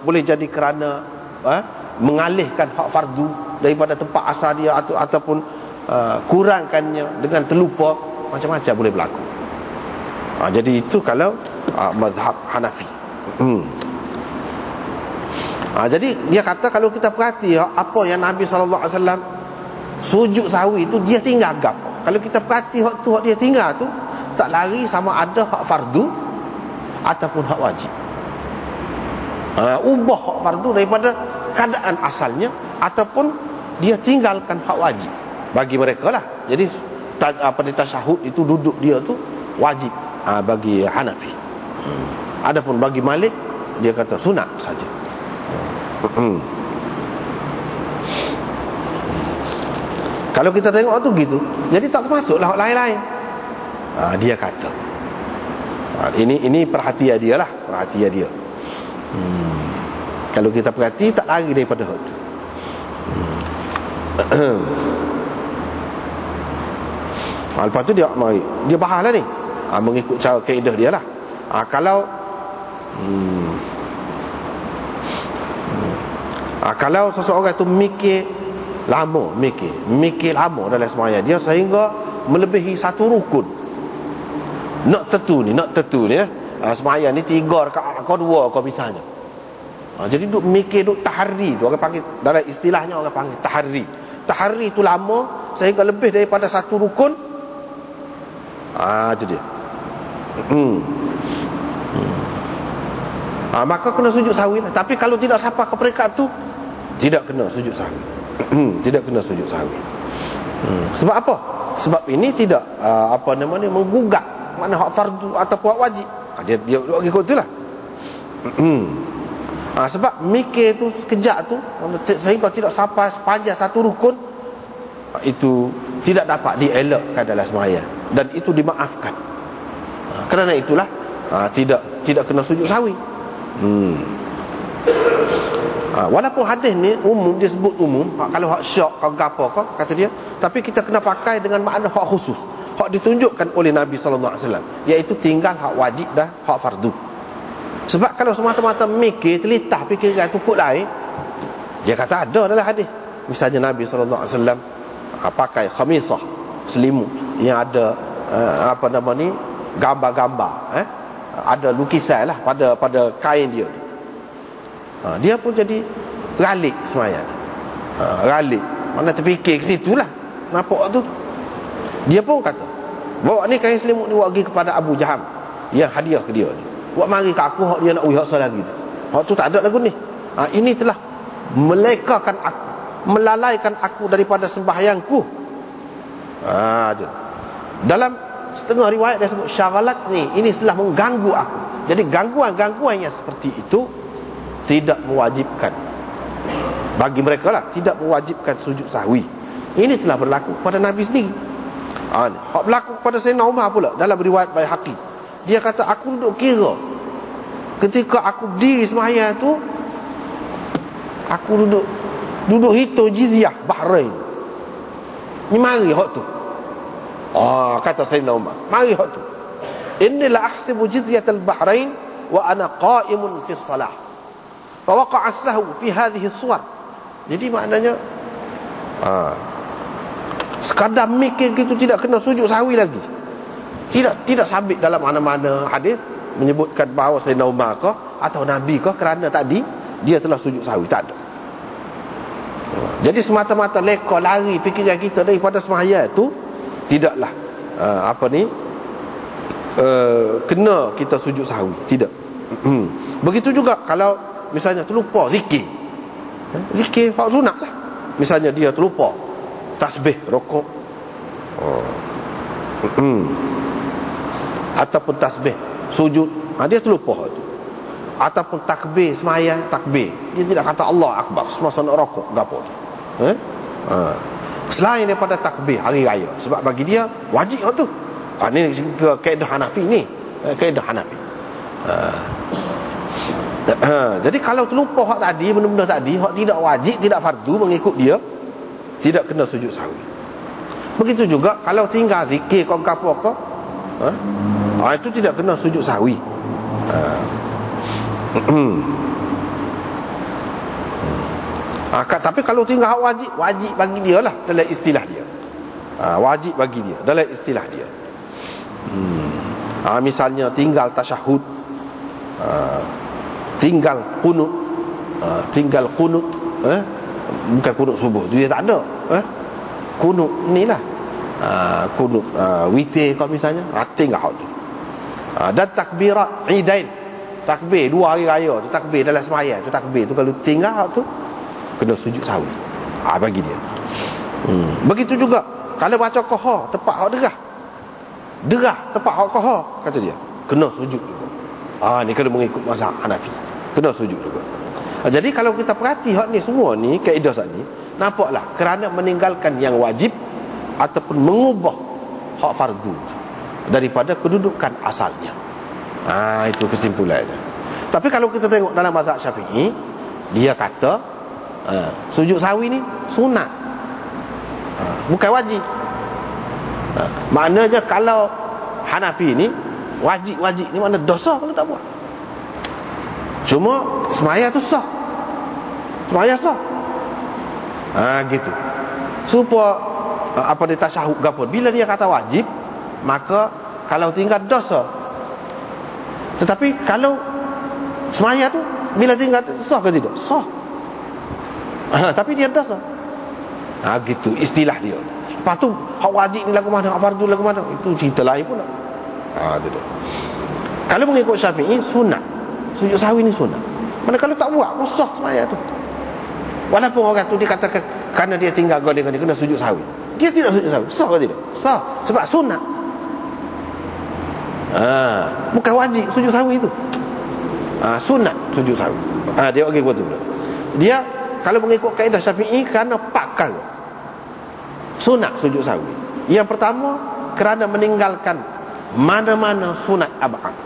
boleh jadi kerana mengalihkan hak fardu daripada tempat asal dia, ataupun kurangkannya dengan terlupa, macam-macam boleh berlaku. Jadi itu kalau mazhab Hanafi. Jadi dia kata kalau kita perhati apa yang Nabi SAW sujud sahwi itu, dia tinggal gapo. Kalau kita perhati hak tu, hak dia tinggal tu tak lari sama ada hak fardu ataupun hak wajib. Ubah hak fardu daripada keadaan asalnya, ataupun dia tinggalkan hak wajib bagi mereka lah. Jadi di tasyahud itu duduk dia tu wajib bagi Hanafi. Adapun bagi Malik dia kata sunat saja. Kalau kita tengok tu gitu, jadi tak termasuklah hak lain-lain. Dia kata ini perhatian dia lah, perhatian dia. Kalau kita perhati tak lari daripada hak tu. Lepas tu dia bahas lah ni, mengikut cara kaedah dia lah. Kalau seseorang tu mikir lama dalam sembahyang dia sehingga melebihi satu rukun, nak tentu ni sembahyang ni 3 rakaat kau 2 kau misalnya, jadi duk mikir, duk tahari tu, orang panggil, dalam istilahnya orang panggil tahari tu lama sehingga lebih daripada satu rukun. Itu dia. Maka kena sujud sahwi lah. Tapi kalau tidak sampai ke peringkat tu, tidak kena sujud sahwi. Tidak kena sujud sahwi. Sebab apa? Sebab ini tidak menggugat mana hak fardu ataupun hak wajib. Dia ikut itulah. Sebab mikir tu sekejap tu sehingga tidak sampai sepanjang satu rukun, itu tidak dapat dielakkan dalam sembahyang, dan itu dimaafkan. Kerana itulah tidak kena sujud sahwi. Walaupun hadis ni umum, dia sebut umum, kalau hak syak kau gapo kau kata dia, tapi kita kena pakai dengan makna hak khusus, hak ditunjukkan oleh Nabi sallallahu alaihi wasallam, iaitu tinggal hak wajib dan hak fardu. Sebab kalau semata-mata mikir, telitah fikiran tu kut lain, dia kata ada dalam hadis. Misalnya Nabi sallallahu alaihi wasallam pakai khamisah, selimut yang ada gambar-gambar, ada lukisan lah pada kain dia tu. Dia pun jadi ralik sembahyang tu. Ralik, mana terfikir ke situ lah, nampak tu. Dia pun kata, bawa ni kain selimut ni, bawa pergi kepada Abu Jaham yang hadiah ke dia ni, buat mari ke aku, hak dia nak uih hak lagi tu. Hak tu tak ada lagu ni. Ini telah melekakan aku, melalaikan aku daripada sembahyangku. Dalam setengah riwayat dia sebut syaghalat ni, ini telah mengganggu aku. Jadi gangguan-gangguan yang seperti itu tidak mewajibkan bagi mereka lah, tidak mewajibkan sujud sahwi. Ini telah berlaku pada Nabi sendiri. Hak berlaku pada Sayyidina Umar pula dalam riwayat Baihaqi. Dia kata, aku duduk kira ketika aku berdiri sembahyang tu, aku duduk hitung jizyah Bahrain. Ni mari hak tu. Kata Sayyidina Umar, mari hak tu. Inni la ahsibu jizyatal Bahrain wa ana qa'imun fi shalah. Fa waqa'a as-sahwu fi hadhihi as-suwar. Jadi maknanya sekadar mikir gitu tidak kena sujud sahwi lagi. Tidak sabit dalam mana-mana hadis menyebutkan bahawa Sayyidina Umar ke atau Nabi ke kerana tadi dia telah sujud sahwi, tak ada. Jadi semata-mata leka lari fikiran kita daripada sembahyang itu, tidaklah kena kita sujud sahwi, tidak. Begitu juga kalau misalnya terlupa zikir hak sunat lah. Misalnya dia terlupa tasbih rokok, ataupun tasbih sujud, dia terlupa hak tu. Ataupun takbir sembahyang, takbir, dia tidak kata Allah Akbar semasa nak rokok gapo tu. Selain daripada takbir hari raya, sebab bagi dia wajib hak tu. Ni kaedah Hanafi ni, kaedah Hanafi. Jadi kalau terlupa hak tadi, benda-benda tadi, hak tidak wajib, tidak fardu, mengikut dia, tidak kena sujud sahwi. Begitu juga kalau tinggal zikir kau gapo kau, itu tidak kena sujud sahwi. Tapi kalau tinggal hak wajib, wajib bagi dia lah dalam istilah dia. Wajib bagi dia dalam istilah dia. Misalnya tinggal tasyahud, tinggal qunut, bukan qunut subuh, dia tak ada. Qunut inilah, qunut witir kau misalnya, tinggal hak tu. Dan takbirat idain, takbir 2 hari raya tu, takbir dalam sembahyang tu, takbir tu kalau tinggal hak tu kena sujud sahwi. Bagi dia. Begitu juga kalau baca qahar tepat hak derah tepat hak qahar, kata dia kena sujud juga. Ni kalau mengikut mazhab Hanafi kena sujud juga. Jadi kalau kita perhati hak ni semua ni, kaedah saat ni, nampaklah kerana meninggalkan yang wajib ataupun mengubah hak fardu daripada kedudukan asalnya. Itu kesimpulannya. Tapi kalau kita tengok dalam mazhab Syafi'i, dia kata sujud sahwi ni sunat, bukan wajib. Maknanya kalau Hanafi ni wajib ni makna dosa kalau tak buat. Cuma semaya tu sah, semaya sah. Gitu. Supaya dia tasyahud ke apa, bila dia kata wajib, maka kalau tinggal dosa. Tetapi kalau semaya tu bila tinggal sah ke tidak? Sah. Tapi dia dosa. Gitu istilah dia. Lepas tu hak wajib ni lagu mana, hak fardu lagu mana, itu cerita lain pula. Itu dia. Kalau mengikut Syafi'i, sunat. Sujud sahwi ni sunat. Mana kalau tak buat, sah semaya tu. Walaupun orang tu dia katakan kerana dia tinggal dia kena sujud sahwi, dia tidak sujud sahwi, sah ke tidak? Sah, sebab sunat. Bukan wajib sujud sahwi itu. Sunat sujud sahwi. Dia bagi buat tu pula. Dia kalau mengikut kaedah Syafi'i, kerana 4 kali sunat sujud sahwi. Yang pertama, kerana meninggalkan mana-mana sunat ab'ad.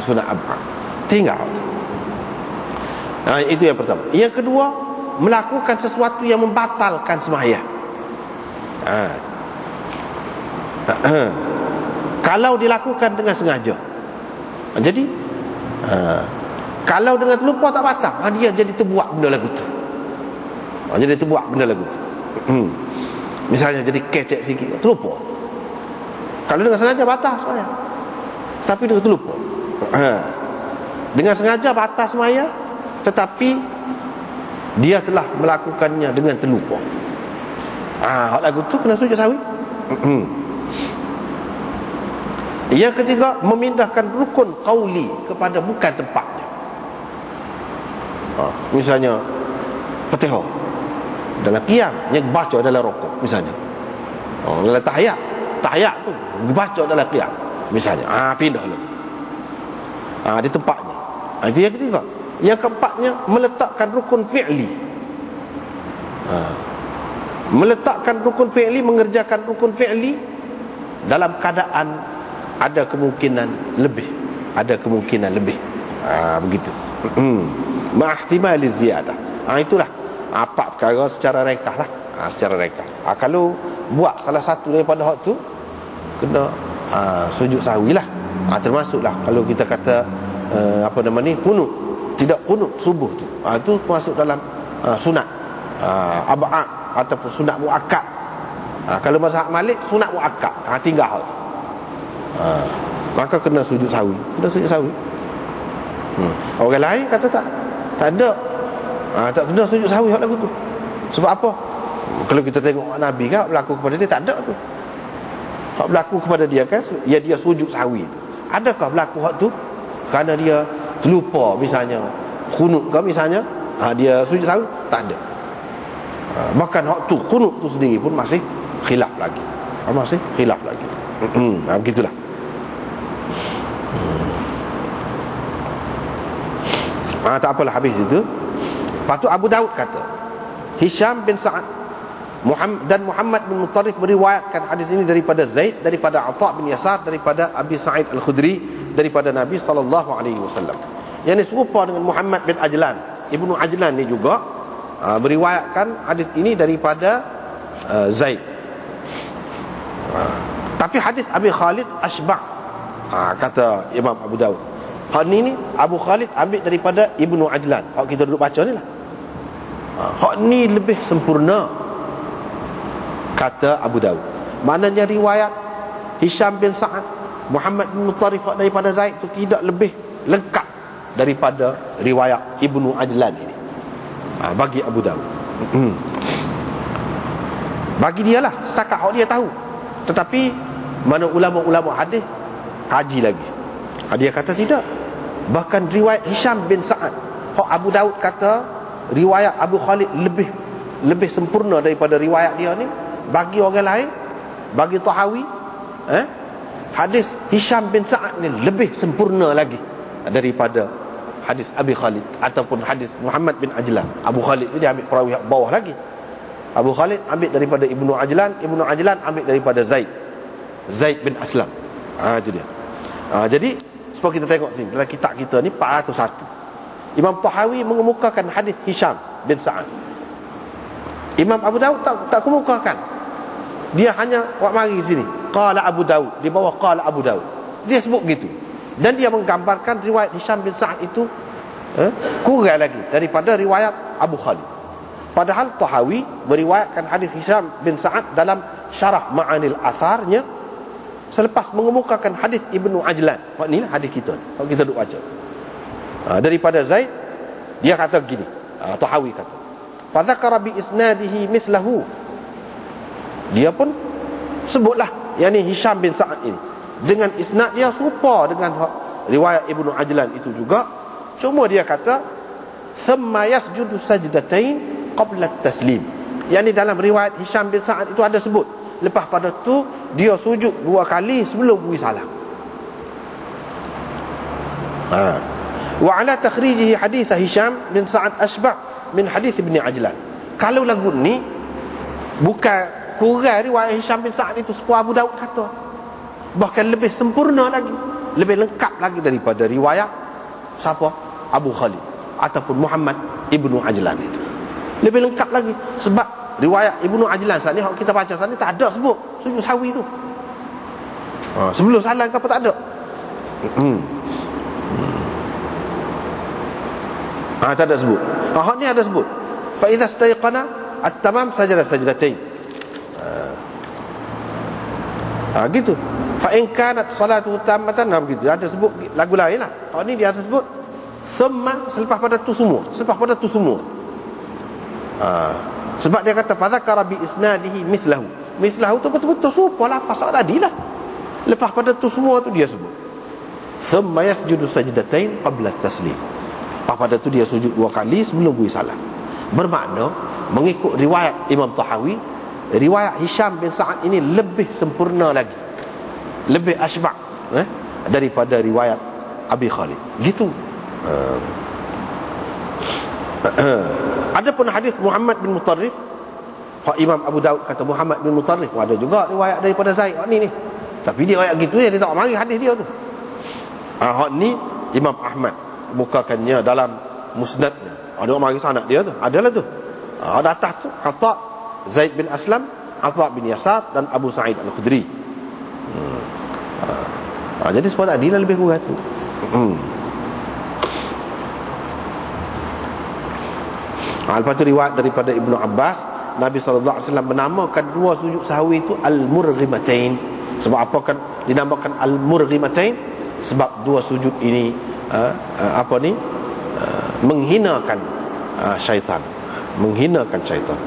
Sunat ab'ad tinggal. Itu yang pertama. Yang kedua, melakukan sesuatu yang membatalkan sembahyang. Kalau dilakukan dengan sengaja. Jadi kalau dengan terlupa tak batal, dia jadi terbuat benda lagu tu. Jadi terbuat benda lagu tu. Misalnya jadi kecek sikit, terlupa. Kalau dengan sengaja batal sembahyang, tapi dengan terlupa. Dengan sengaja batal sembahyang, tetapi dia telah melakukannya dengan terlupa. Hak lagu tu kena sujud sahwi. Yang ketiga, memindahkan rukun qauli kepada bukan tempatnya. Misalnya Fatihah dalam qiyam, yang baca dalam rukuk misalnya. Dalam tahiyat tu baca dalam qiyam misalnya. Pindah lagi. Di tempatnya. Itu yang ketiga. Yang keempatnya, meletakkan rukun fi'li. Meletakkan rukun fi'li, mengerjakan rukun fi'li dalam keadaan ada kemungkinan lebih. Begitu. Ma'ihtimali ziyadah. Itulah 4 perkara secara ringkas lah. Secara ringkas. Kalau buat salah satu daripada hak tu, kena sujud sahwi lah. Termasuklah kalau kita kata qunut, tidak qunut subuh tu, itu masuk dalam sunat ab'ad ataupun sunat muakkad. Kalau mazhab Malik, sunat muakkad, tinggal hak tu. Maka kena sujud sahwi. Orang lain kata tak ada, tak kena sujud sahwi hak lagu tu. Sebab apa? Kalau kita tengok Nabi kan, berlaku kepada dia tak ada tu. Hak berlaku kepada dia kan, dia sujud sahwi. Adakah berlaku hak tu kerana dia terlupa, misalnya qunut ke misalnya, dia sujud sahwi? Tak ada. Bahkan hak tu, qunut tu sendiri pun masih khilaf lagi. Begitulah. Tak apalah, habis itu. Lepas tu Abu Daud kata, Hisham bin Sa'ad dan Muhammad bin Mutarrif meriwayatkan hadis ini daripada Zaid, daripada Atha bin Yasar, daripada Abi Sa'id Al-Khudri, daripada Nabi SAW. Yang ini serupa dengan Muhammad bin Ajlan. Ibnu Ajlan ni juga meriwayatkan hadis ini daripada Zaid. Tapi hadis Abi Khalid Ashba', kata Imam Abu Daud. Hal ni Abu Khalid ambil daripada Ibnu Ajlan. Hak kita duduk baca ni lah. Hak ni lebih sempurna, kata Abu Daud. Maknanya riwayat Hisham bin Sa'ad, Muhammad bin Mutarrif daripada Zaid itu tidak lebih lengkap daripada riwayat Ibnu Ajlan ini, bagi Abu Daud. Bagi dia lah, setakat hak dia tahu. Tetapi mana ulama-ulama hadis kaji lagi, dia kata tidak. Bahkan riwayat Hisham bin Sa'ad, hak Abu Daud kata riwayat Abu Khalid lebih sempurna daripada riwayat dia ni. Bagi orang lain, bagi Tahawi, hadis Hisham bin Sa'ad ni lebih sempurna lagi daripada hadis Abi Khalid ataupun hadis Muhammad bin Ajlan. Abu Khalid ni dia ambil perawi bawah lagi. Abu Khalid ambil daripada Ibnu Ajlan, Ibnu Ajlan ambil daripada Zaid bin Aslam. Itu dia. Jadi supaya kita tengok sini dalam kitab kita ni 401, Imam Tahawi mengemukakan hadis Hisham bin Sa'ad. Imam Abu Daud tak kemukakan. Dia hanya buat mari sini qala Abu Daud, di bawah qala Abu Daud dia sebut gitu. Dan dia menggambarkan riwayat Hisham bin Sa'ad itu kurang lagi daripada riwayat Abu Khalid. Padahal Tahawi meriwayatkan hadis Hisham bin Sa'ad dalam Syarah Ma'anil Atharnya selepas mengemukakan hadis Ibnu Ajlan. Inilah hadis kita, kalau kita duk baca daripada Zaid, dia kata gini, Tahawi kata fa dzakara bi isnadihi mithlahu, dia pun sebutlah yakni Hisham bin Sa'ad ini dengan isnad dia serupa dengan riwayat Ibnu Ajlan itu juga. Cuma dia kata thumma yasjudu sajdatain qabla taslim, yakni dalam riwayat Hisham bin Sa'ad itu ada sebut lepas pada tu dia sujud 2 kali sebelum beri salam. Wa ala takhrijihi hadits Hisham bin Sa'ad asbah min hadits Ibnu Ajlan. Kalau lagu ni bukan kurang riwayat Hisham bin Sa'ad itu sepuh Abu Daud kata, bahkan lebih sempurna lagi, lebih lengkap lagi daripada riwayat siapa? Abu Khalid ataupun Muhammad Ibnu Ajlan itu. Lebih lengkap lagi sebab riwayat Ibnu Ajlan saat ni kita baca saat ni tak ada sebut sujud sahwi tu. Sebelum salam ke apa tak ada. Tak ada sebut. Hak ni ada sebut. Fa idza istayqana at-tamam sajada sajdatain. Gitu. Fa in kanat salatu tammatan, gitu. Ada sebut lagu lain lah. Hak ni dia ada sebut thumma, selepas pada tu semua. Selepas pada tu semua. Sebab dia kata fadzakara bi isnadihi mithlahu. Mithlahu tu betul-betul serupa lafaz tadi lah. Lepas pada tu semua tu dia sebut thumma yasjudu sajdatain qabla taslim. Lepas pada tu dia sujud 2 kali sebelum beri salam. Bermakna mengikut riwayat Imam Tahawi, riwayat Hisham bin Sa'ad ini lebih sempurna lagi, lebih asbah daripada riwayat Abi Khalid. Gitu. Adapun hadis Muhammad bin Mutarrif, Imam Abu Daud kata Muhammad bin Mutarrif, ada juga riwayat daripada Zaid ni. Tapi dia ayat gitu dia tak mari hadis dia tu. Hak ni Imam Ahmad bukakannya dalam musnadnya. Ada mari sanad dia tu. Adalah tu. Ada atas tu Atha Zaid bin Aslam, Atha bin Yasar dan Abu Sa'id Al-Khudri. Jadi sebab tadi lebih kurang tu. Lepas tu riwayat daripada Ibnu Abbas, Nabi SAW menamakan 2 sujud sahwi itu Al-Murghimatain. Sebab apa kan dinamakan Al-Murghimatain? Sebab 2 sujud ini menghinakan syaitan. Menghinakan syaitan.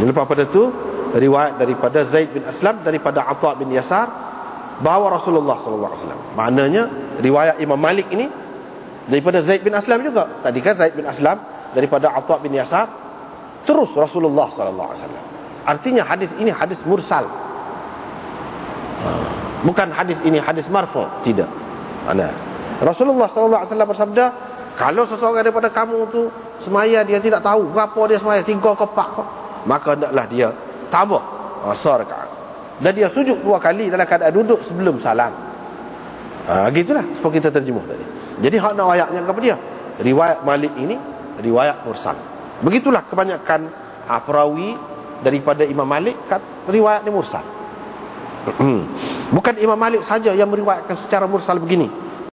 Lepas pada tu riwayat daripada Zaid bin Aslam, daripada Atha bin Yasar, bahawa Rasulullah SAW, maknanya riwayat Imam Malik ini daripada Zaid bin Aslam juga. Tadi kan Zaid bin Aslam daripada Atha bin Yasar, terus Rasulullah SAW. Artinya hadis ini hadis mursal, bukan hadis ini hadis marfu'. Tidak. Rasulullah SAW bersabda, kalau seseorang daripada kamu tu semaya dia tidak tahu berapa dia semaya, 3 ke 4, maka hendaklah dia tambah 1 rakaat, dan dia sujud 2 kali dalam keadaan duduk sebelum salam. Gitulah seperti kita terjemuh tadi. Jadi hak nak ayatnya kepada dia, riwayat Malik ini riwayat mursal. Begitulah kebanyakan perawi daripada Imam Malik riwayat ni mursal. Bukan Imam Malik saja yang meriwayatkan secara mursal begini.